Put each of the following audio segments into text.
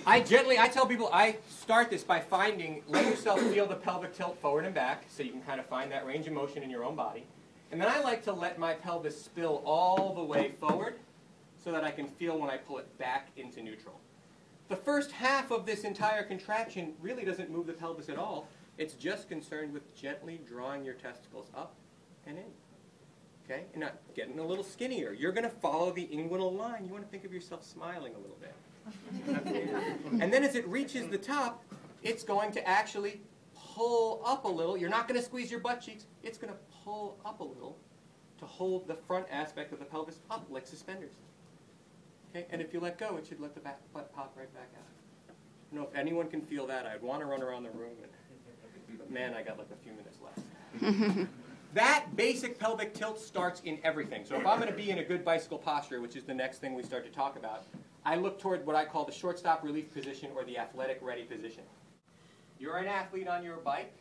I tell people, I start this by let yourself feel the pelvic tilt forward and back, so you can kind of find that range of motion in your own body. And then I like to let my pelvis spill all the way forward, so that I can feel when I pull it back into neutral. The first half of this entire contraction really doesn't move the pelvis at all. It's just concerned with gently drawing your testicles up and in. Okay? And not getting a little skinnier. You're going to follow the inguinal line. You want to think of yourself smiling a little bit. And then as it reaches the top, it's going to actually pull up a little. You're not going to squeeze your butt cheeks. It's going to pull up a little to hold the front aspect of the pelvis up like suspenders. Okay? And if you let go, it should let the butt pop right back out. I don't know if anyone can feel that. I'd want to run around the room, but man, I got like a few minutes left. That basic pelvic tilt starts in everything. So if I'm going to be in a good bicycle posture, which is the next thing we start to talk about, I look toward what I call the shortstop relief position or the athletic ready position. You're an athlete on your bike,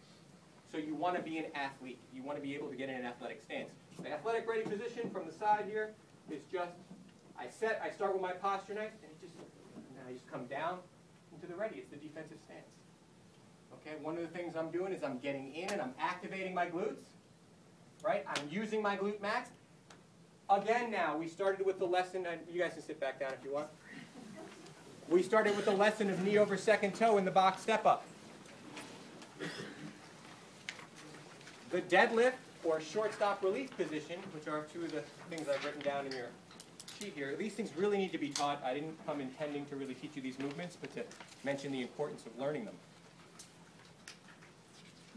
so you want to be an athlete. You want to be able to get in an athletic stance. The athletic ready position from the side here is just, I start with my posture knife, and I just come down into the ready. It's the defensive stance. Okay, one of the things I'm doing is I'm getting in and I'm activating my glutes. Right? I'm using my glute max. Again now, we started with the lesson, and you guys can sit back down if you want. We started with the lesson of knee over second toe in the box step up. The deadlift or shortstop relief position, which are two of the things I've written down in your sheet here, these things really need to be taught. I didn't come intending to really teach you these movements, but to mention the importance of learning them.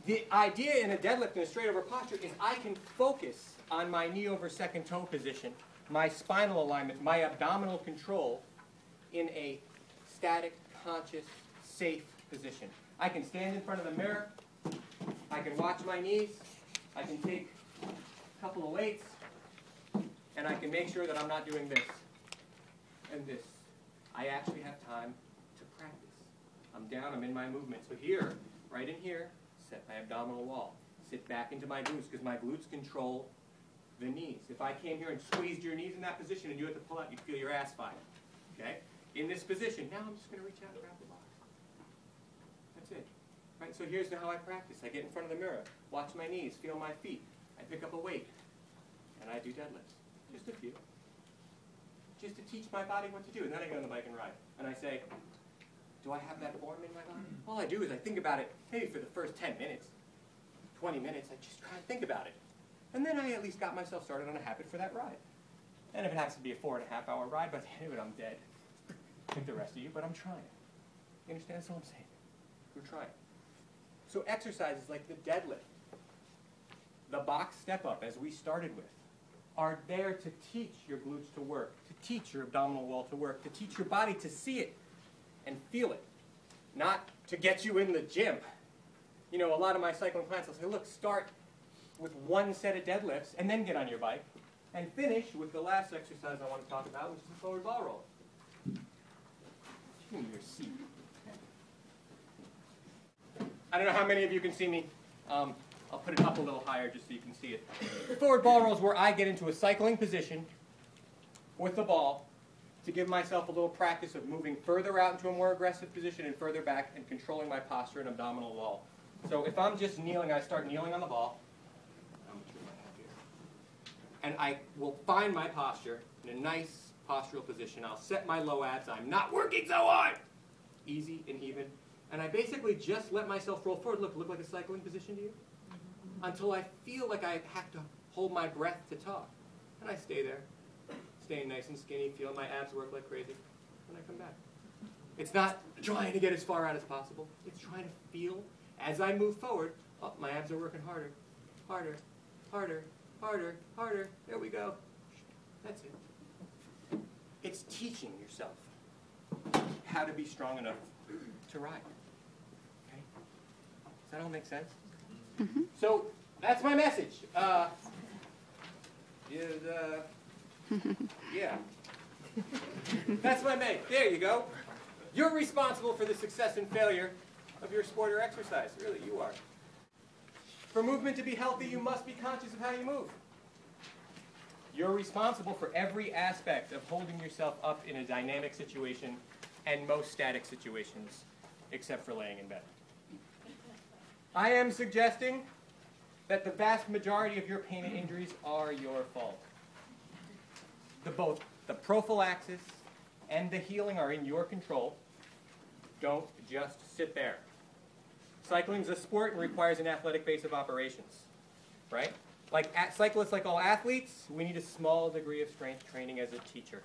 The idea in a deadlift and a straight over posture is I can focus on my knee over second toe position, my spinal alignment, my abdominal control in a static, conscious, safe position. I can stand in front of the mirror, I can watch my knees, I can take a couple of weights, and I can make sure that I'm not doing this and this. I actually have time to practice. I'm down, I'm in my movement. So here, right in here, set my abdominal wall. Sit back into my glutes, because my glutes control the knees. If I came here and squeezed your knees in that position and you had to pull out, you'd feel your ass fire. Okay? In this position, now I'm just going to reach out and grab the box. That's it. Right? So here's how I practice. I get in front of the mirror, watch my knees, feel my feet. I pick up a weight, and I do deadlifts. Just a few. Just to teach my body what to do. And then I get on the bike and ride. And I say, do I have that form in my body? All I do is I think about it, maybe for the first 10 minutes, 20 minutes, I just try to think about it. And then I at least got myself started on a habit for that ride. And if it has to be a 4.5-hour ride, by the end of it, I'm dead. Like the rest of you, but I'm trying. You understand? That's all I'm saying. We're trying. So exercises like the deadlift, the box step up, as we started with, are there to teach your glutes to work, to teach your abdominal wall to work, to teach your body to see it and feel it, not to get you in the gym. You know, a lot of my cycling clients will say, look, start with one set of deadlifts and then get on your bike, and finish with the last exercise I want to talk about, which is the forward ball roll. Give me your seat. I don't know how many of you can see me. I'll put it up a little higher just so you can see it. The forward ball roll is where I get into a cycling position with the ball to give myself a little practice of moving further out into a more aggressive position and further back and controlling my posture and abdominal wall. So if I'm just kneeling, I start kneeling on the ball. And I will find my posture in a nice postural position. I'll set my low abs. I'm not working so hard. Easy and even. And I basically just let myself roll forward. Look like a cycling position to you? Until I feel like I have to hold my breath to talk. And I stay there, staying nice and skinny, feeling my abs work like crazy. And I come back. It's not trying to get as far out as possible. It's trying to feel, as I move forward, oh, my abs are working harder, harder, harder, harder, harder. There we go. That's it. It's teaching yourself how to be strong enough to ride. Okay? Does that all make sense? Mm-hmm. So that's my message. Yeah. That's my mate. There you go. You're responsible for the success and failure of your sport or exercise. Really, you are. For movement to be healthy, you must be conscious of how you move. You're responsible for every aspect of holding yourself up in a dynamic situation and most static situations, except for laying in bed. I am suggesting that the vast majority of your pain and injuries are your fault. Both the prophylaxis and the healing are in your control. Don't just sit there. Cycling is a sport and requires an athletic base of operations, right? Like cyclists, like all athletes, we need a small degree of strength training as a teacher.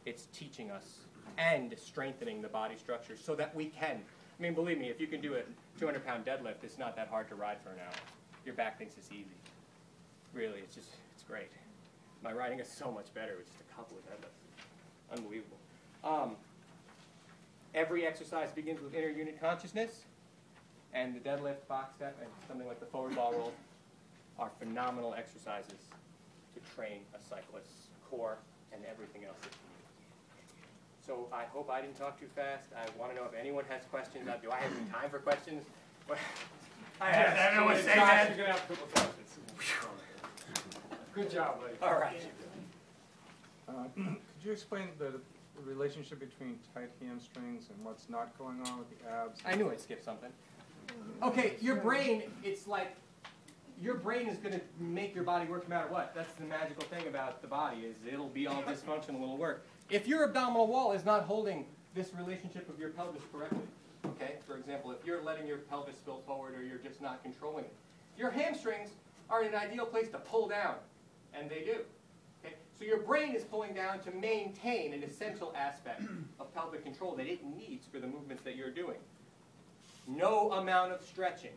It's teaching us and strengthening the body structure so that we can. I mean, believe me, if you can do a 200-pound deadlift, it's not that hard to ride for an hour. Your back thinks it's easy. Really, it's great. My riding is so much better with just a couple of deadlifts. Unbelievable. Every exercise begins with inner unit consciousness, and the deadlift, box step, and something like the forward ball roll are phenomenal exercises to train a cyclist's core and everything else that you need. So I hope I didn't talk too fast. I want to know if anyone has questions. Do I have any time for questions? I have everyone say that. You're going to have a couple questions. Good job, ladies. All right. Could you explain the relationship between tight hamstrings and what's not going on with the abs? I knew I'd skip something. Okay, your brain, it's like, your brain is going to make your body work no matter what. That's the magical thing about the body, is it'll be all dysfunctional, it'll work. If your abdominal wall is not holding this relationship of your pelvis correctly, okay, for example, if you're letting your pelvis spill forward or you're just not controlling it, your hamstrings are in an ideal place to pull down, and they do. Okay? So your brain is pulling down to maintain an essential aspect of pelvic control that it needs for the movements that you're doing. No amount of stretching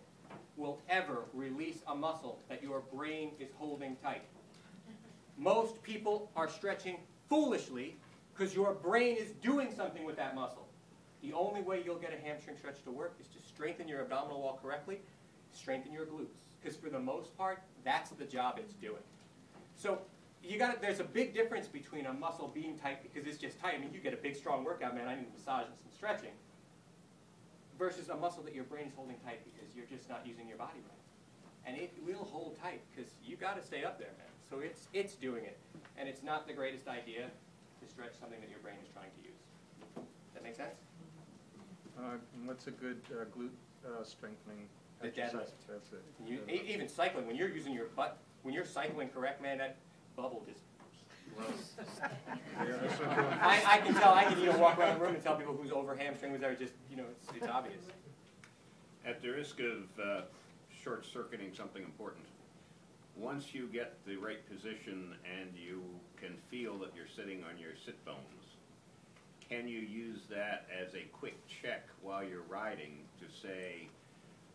will ever release a muscle that your brain is holding tight. Most people are stretching foolishly because your brain is doing something with that muscle. The only way you'll get a hamstring stretch to work is to strengthen your abdominal wall correctly, strengthen your glutes. Because for the most part, that's the job it's doing. So there's a big difference between a muscle being tight because it's just tight. I mean, you get a big, strong workout, man, I need a massage and some stretching, versus a muscle that your brain is holding tight because you're just not using your body right. And it will hold tight because you got to stay up there, man. So it's doing it. And it's not the greatest idea to stretch something that your brain is trying to use. Does that make sense? What's a good glute strengthening The exercise? deadlift. That's it. Even cycling, when you're using your butt, when you're cycling correct, man, that bubble just gross. I can tell. I can walk around the room and tell people who's over hamstring, who's ever just, it's obvious. At the risk of short-circuiting something important, once you get the right position and you can feel that you're sitting on your sit bones, can you use that as a quick check while you're riding to say,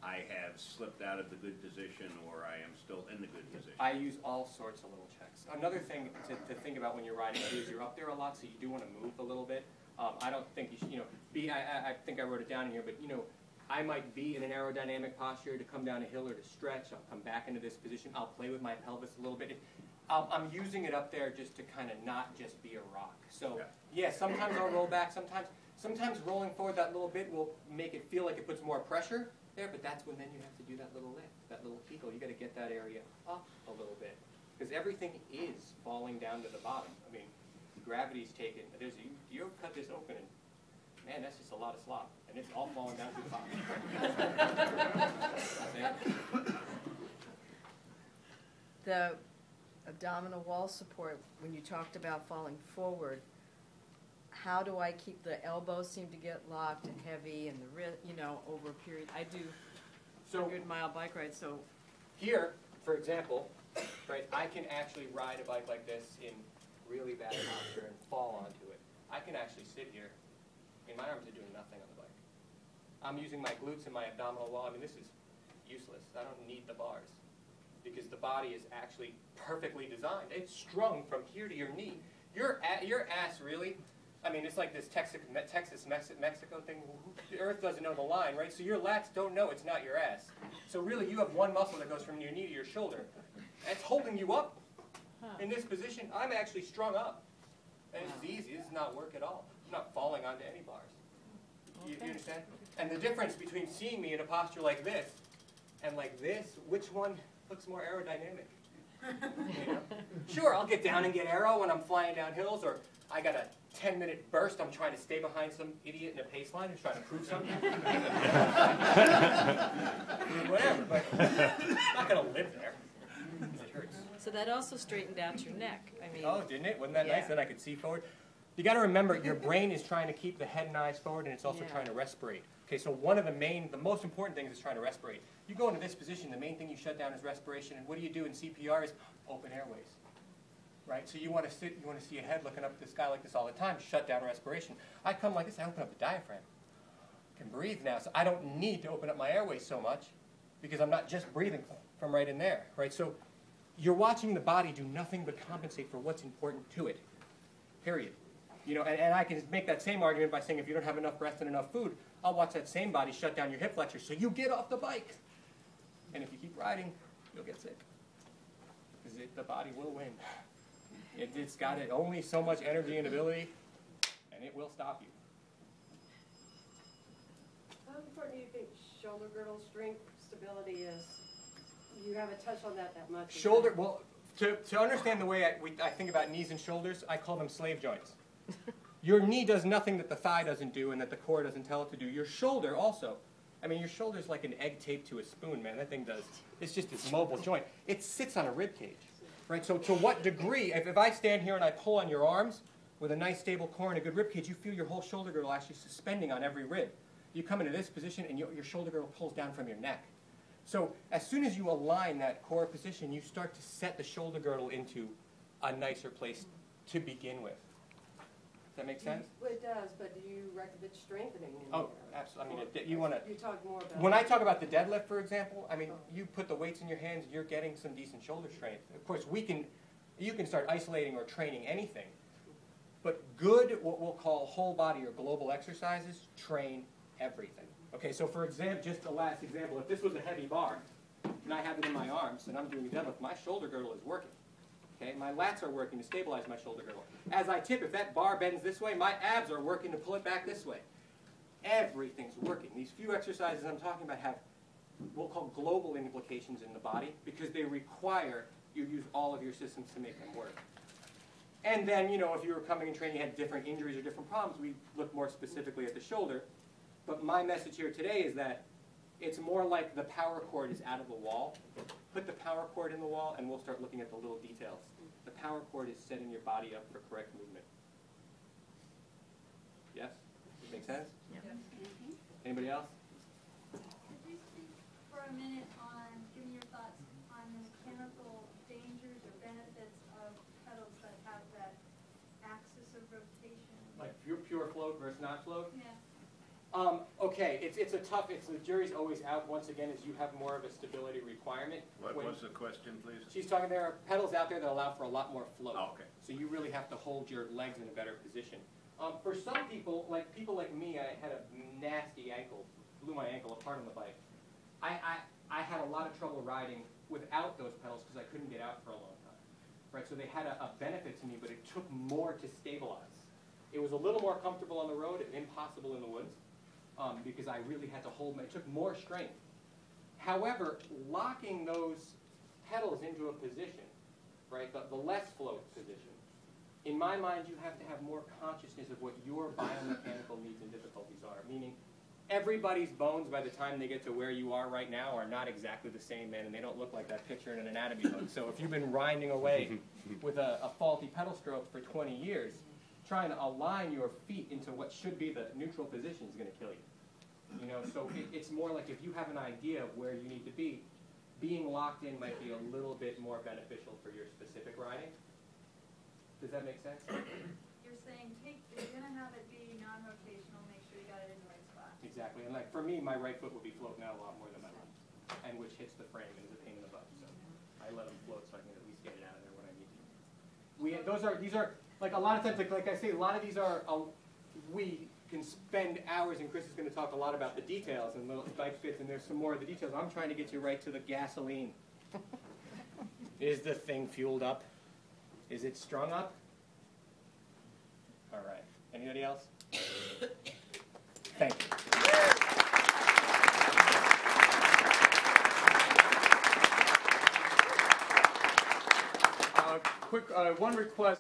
I have slipped out of the good position or I am still in the good position? I use all sorts of little checks. Another thing to think about when you're riding is you're up there a lot, so you do want to move a little bit. I don't think you should, I think I wrote it down in here, but I might be in an aerodynamic posture to come down a hill or to stretch. I'll come back into this position. I'll play with my pelvis a little bit. I'm using it up there just to kind of not just be a rock. So yeah, sometimes I'll roll back. Sometimes rolling forward that little bit will make it feel like it puts more pressure there, but that's when then you have to do that little lift, that little kegel. You got to get that area up a little bit because everything is falling down to the bottom. I mean, gravity's taken. You cut this open and man, that's just a lot of slop, and it's all falling down to the bottom. The abdominal wall support, when you talked about falling forward, how do I keep the elbows seem to get locked and heavy and the wrist, over a period? I do 100-mile bike rides, so. Here, for example, right, I can actually ride a bike like this in really bad posture and fall onto it. I can actually sit here, and my arms are doing nothing on the bike. I'm using my glutes and my abdominal wall. I mean, this is useless. I don't need the bars because the body is actually perfectly designed. It's strung from here to your knee. Your ass really, I mean, it's like this Texas-Mexico thing. The earth doesn't know the line, right? So your lats don't know it's not your ass. So really, you have one muscle that goes from your knee to your shoulder. And it's holding you up in this position. I'm actually strung up. And it's easy. This does not work at all. I'm not falling onto any bars. You understand? And the difference between seeing me in a posture like this and like this, which one looks more aerodynamic? You know? Sure, I'll get down and get aero when I'm flying down hills, or I got a 10-minute burst. I'm trying to stay behind some idiot in a pace line who's trying to prove something. Whatever, but I'm not going to live there. It hurts. So that also straightened out your neck. I mean, Oh, didn't it? Wasn't that yeah. nice? Then I could see forward. You got to remember, your brain is trying to keep the head and eyes forward, and it's also Yeah. trying to respirate. Okay, so one of the most important things is trying to respirate. You go into this position, the main thing you shut down is respiration, and what do you do in CPR is open airways, right? So you want to sit, you want to see your head looking up at the sky like this all the time, shut down respiration. I come like this, I open up the diaphragm. I can breathe now, so I don't need to open up my airways so much because I'm not just breathing from right in there, right? So you're watching the body do nothing but compensate for what's important to it, period. You know, and I can make that same argument by saying if you don't have enough rest and enough food, I'll watch that same body shut down your hip flexors so you get off the bike. And if you keep riding, you'll get sick. Because the body will win. It's got only so much energy and ability, and it will stop you. How important do you think shoulder girdle strength, stability is? You haven't touched on that much. Shoulder, well, to understand the way I think about knees and shoulders, I call them slave joints. Your knee does nothing that the thigh doesn't do and that the core doesn't tell it to do. Your shoulder also. I mean, your shoulder's like an egg taped to a spoon, man. That thing does. It's just this mobile joint. It sits on a rib cage, right? So to what degree, if I stand here and I pull on your arms with a nice stable core and a good rib cage, you feel your whole shoulder girdle actually suspending on every rib. You come into this position and your shoulder girdle pulls down from your neck. So as soon as you align that core position, you start to set the shoulder girdle into a nicer place to begin with. Does that make sense? Well, it does, but do you recommend strengthening in Oh, there? absolutely. I mean, you want to. You talk more about. When I talk about the deadlift, for example, I mean, you put the weights in your hands, you're getting some decent shoulder strength. Of course, you can start isolating or training anything, but good, what we'll call whole body or global exercises, train everything. Okay, so for example, just the last example, if this was a heavy bar, and I have it in my arms, and I'm doing a deadlift, my shoulder girdle is working. Okay, my lats are working to stabilize my shoulder girdle. As I tip, if that bar bends this way, my abs are working to pull it back this way. Everything's working. These few exercises I'm talking about have what we'll call global implications in the body because they require you use all of your systems to make them work. And then, you know, if you were coming and training, you had different injuries or different problems, we look more specifically at the shoulder. But my message here today is that it's more like the power cord is out of the wall. Put the power cord in the wall, and we'll start looking at the little details. The power cord is setting your body up for correct movement. Yes? Does it make sense? Yep. Anybody else? Could you speak for a minute on, give me your thoughts on the mechanical dangers or benefits of pedals that have that axis of rotation? Like pure float versus not float? Yeah. Okay, it's a tough, the jury's always out once again as you have more of a stability requirement. What was the question, please? She's talking, there are pedals out there that allow for a lot more flow. Oh, okay. So you really have to hold your legs in a better position. For some people like me, I had a nasty ankle, blew my ankle apart on the bike. I had a lot of trouble riding without those pedals because I couldn't get out for a long time. Right, so they had a benefit to me, but it took more to stabilize. It was a little more comfortable on the road and impossible in the woods. Because I really had to hold it took more strength. However, locking those pedals into a position, right, the less float position, in my mind you have to have more consciousness of what your biomechanical needs and difficulties are, meaning everybody's bones by the time they get to where you are right now are not exactly the same, man, and they don't look like that picture in an anatomy book. So if you've been grinding away with a faulty pedal stroke for 20 years, trying to align your feet into what should be the neutral position is going to kill you. You know, so it's more like if you have an idea of where you need to be, being locked in might be a little bit more beneficial for your specific riding. Does that make sense? You're saying if you're going to have it be non-rotational, make sure you got it in the right spot. Exactly. And like for me, my right foot would be floating out a lot more than my left, and which hits the frame and is a pain in the butt. So I let them float so I can at least get it out of there when I need to. These are like a lot of times, like I say, a lot of these are we can spend hours, and Chris is going to talk a lot about the details and the bike fits, and there's some more of the details. I'm trying to get you right to the gasoline. Is the thing fueled up? Is it strung up? All right. Anybody else? Thank you. quick, one request.